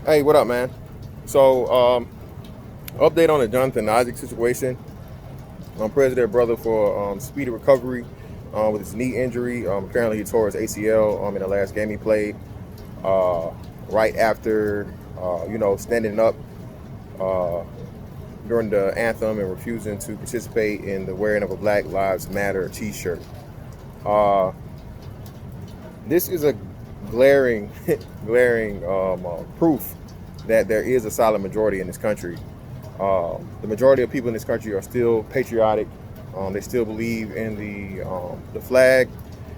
Hey, what up, man? So, update on the Jonathan Isaac situation. I'm praying to their brother for speedy recovery with his knee injury. Apparently, he tore his ACL in the last game he played. Uh, right after, standing up uh, during the anthem and refusing to participate in the wearing of a Black Lives Matter T-shirt. Uh, this is a glaring, glaring proof that there is a solid majority in this country. The majority of people in this country are still patriotic. They still believe in the flag.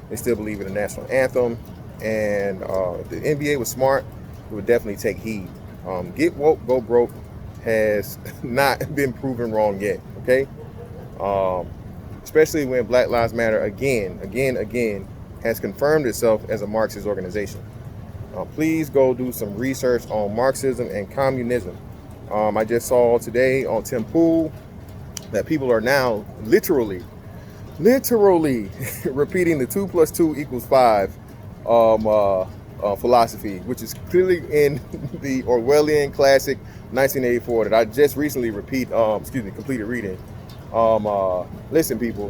They still believe in the national anthem. And if the NBA was smart, it would definitely take heed. Get woke, go broke has not been proven wrong yet. Okay, um, especially when Black Lives Matter again has confirmed itself as a Marxist organization. Please go do some research on Marxism and communism. I just saw today on Tim Pool that people are now literally repeating the 2 plus 2 equals 5 philosophy, which is clearly in the Orwellian classic 1984 that I just recently completed reading. Listen, people,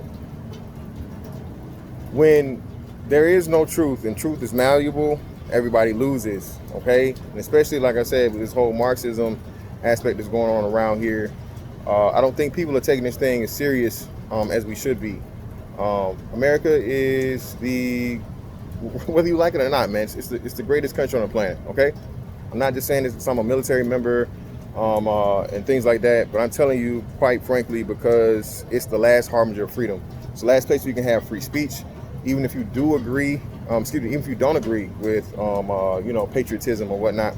when there is no truth and truth is malleable, everybody loses. Okay, and especially like I said, with this whole Marxism aspect that's going on around here, I don't think people are taking this thing as serious as we should be. America is whether you like it or not, man, it's the greatest country on the planet. Okay, I'm not just saying this because I'm a military member and things like that, but I'm telling you, quite frankly, because it's the last harbinger of freedom. It's the last place where you can have free speech, even if you do agree. Even if you don't agree with patriotism or whatnot,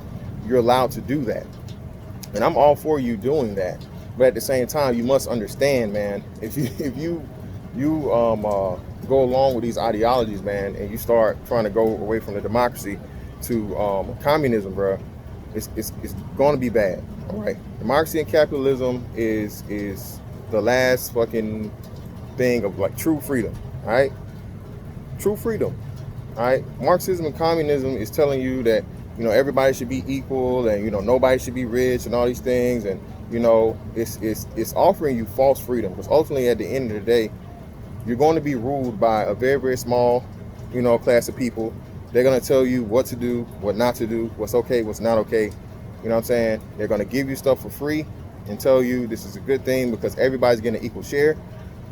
you're allowed to do that, and I'm all for you doing that. But at the same time, you must understand, man, if you go along with these ideologies, man, and you start trying to go away from the democracy to communism, bro, it's going to be bad. All right, democracy and capitalism is the last fucking thing of like true freedom. All right, true freedom. All right, Marxism and communism is telling you that everybody should be equal and nobody should be rich and all these things, and it's offering you false freedom, because ultimately at the end of the day you're going to be ruled by a very, very small, class of people. They're going to tell you what to do, what not to do, what's okay, what's not okay. You know what I'm saying? They're going to give you stuff for free and tell you this is a good thing because everybody's getting an equal share.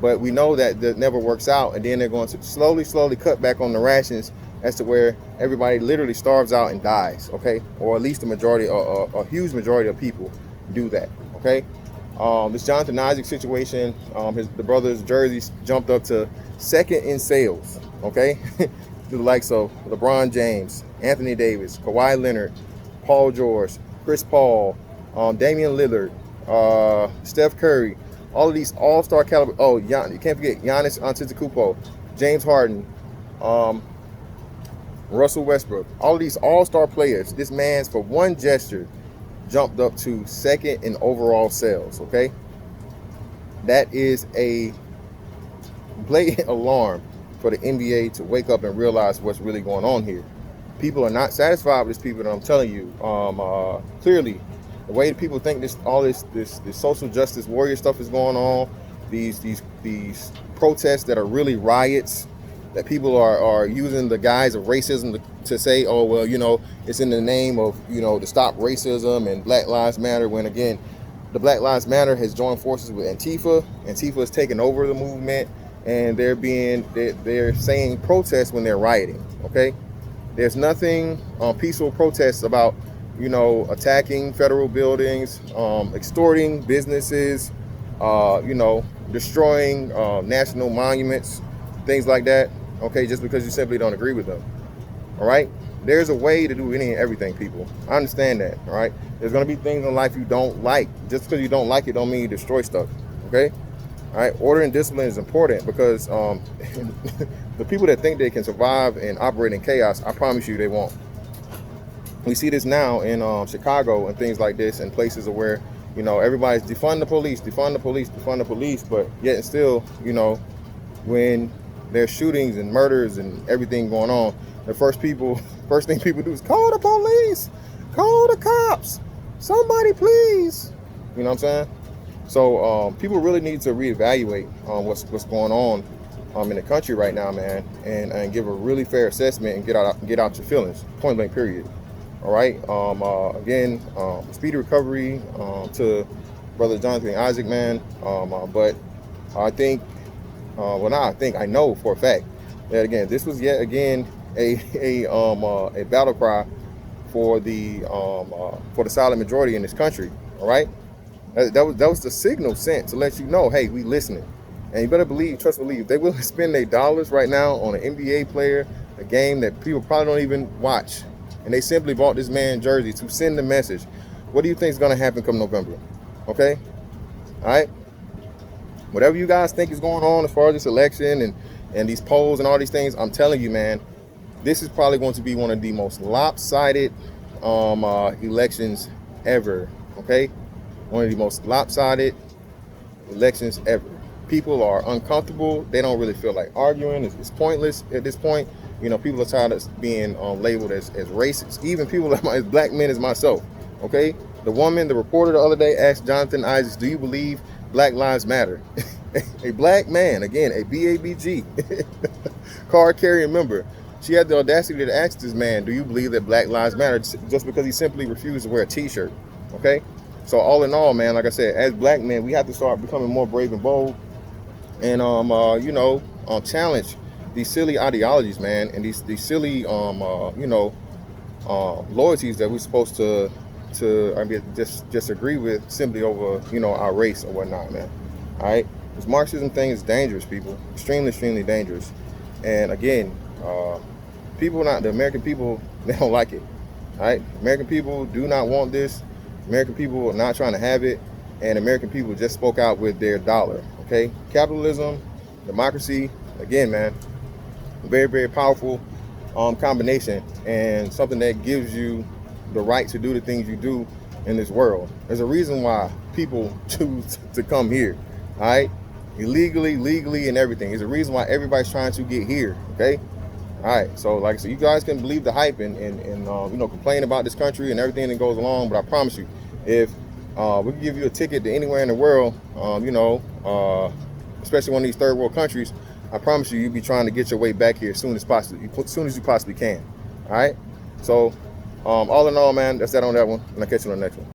But we know that never works out. And then they're going to slowly cut back on the rations as to where everybody literally starves out and dies. Okay. Or at least the majority, a huge majority of people do that. Okay. This Jonathan Isaac situation, the brother's jerseys jumped up to second in sales, okay? To the likes of LeBron James, Anthony Davis, Kawhi Leonard, Paul George, Chris Paul, Damian Lillard, Steph Curry, all of these all-star caliber. Oh, you can't forget Giannis Antetokounmpo, James Harden, Russell Westbrook. All of these all-star players, this man's for one gesture jumped up to second in overall sales. Okay, that is a blatant alarm for the NBA to wake up and realize what's really going on here. People are not satisfied with these people that I'm telling you. Clearly, the way people think this social justice warrior stuff is going on, these protests that are really riots, that people are using the guise of racism to say, oh, well, it's in the name of, to stop racism and Black Lives Matter, when again, the Black Lives Matter has joined forces with Antifa. Antifa has taken over the movement, and they're saying protest when they're rioting. Okay, there's nothing peaceful protests about, attacking federal buildings, extorting businesses, destroying national monuments, things like that. Okay, just because you simply don't agree with them. All right, there's a way to do any and everything, people. I understand that. All right, there's going to be things in life you don't like. Just because you don't like it don't mean you destroy stuff. Okay, all right, order and discipline is important, because the people that think they can survive and operate in chaos, I promise you they won't. We see this now in Chicago and things like this, and places where everybody's defund the police, defund the police, defund the police, but yet and still, when there's shootings and murders and everything going on, the first thing people do is call the police, call the cops. Somebody please. You know what I'm saying? So people really need to reevaluate what's going on in the country right now, man, and give a really fair assessment and get out your feelings. Point blank, period. All right. Again, speedy recovery to brother Jonathan Isaac, man. But I think, well, not I think, I know for a fact that again, this was yet again a battle cry for the silent majority in this country. All right. That was the signal sent to let you know, hey, we listening. And you better believe, trust believe, they will spend their dollars right now on an NBA player, a game that people probably don't even watch. And they simply bought this man jersey to send the message. What do you think is going to happen come November? Okay? All right? Whatever you guys think is going on as far as this election and these polls and all these things, I'm telling you, man, this is probably going to be one of the most lopsided elections ever. Okay? One of the most lopsided elections ever. People are uncomfortable. They don't really feel like arguing. It's pointless at this point. You know, people are tired of being labeled as racist. Even people as black men as myself. Okay? The reporter the other day asked Jonathan Isaacs, do you believe Black Lives Matter? A black man, again, a BABG, card carrying member. She had the audacity to ask this man, do you believe that Black Lives Matter, just because he simply refused to wear a t-shirt. Okay? So all in all, man, like I said, as black men, we have to start becoming more brave and bold, and challenge these silly ideologies, man, and these silly loyalties that we're supposed to just agree with simply over our race or whatnot, man. All right, this Marxism thing is dangerous, people, extremely dangerous. And again, the American people, they don't like it. All right, American people do not want this. American people are not trying to have it, and American people just spoke out with their dollar. Okay, capitalism, democracy, again, man, very powerful combination, and something that gives you the right to do the things you do in this world. There's a reason why people choose to come here. All right, illegally, legally, and everything. There's a reason why everybody's trying to get here. Okay. All right, so like I said, you guys can believe the hype and complain about this country and everything that goes along, but I promise you, if we can give you a ticket to anywhere in the world, especially one of these third world countries, I promise you, you'll be trying to get your way back here as soon as you possibly can. All right, so all in all, man, that's that on that one, and I'll catch you on the next one.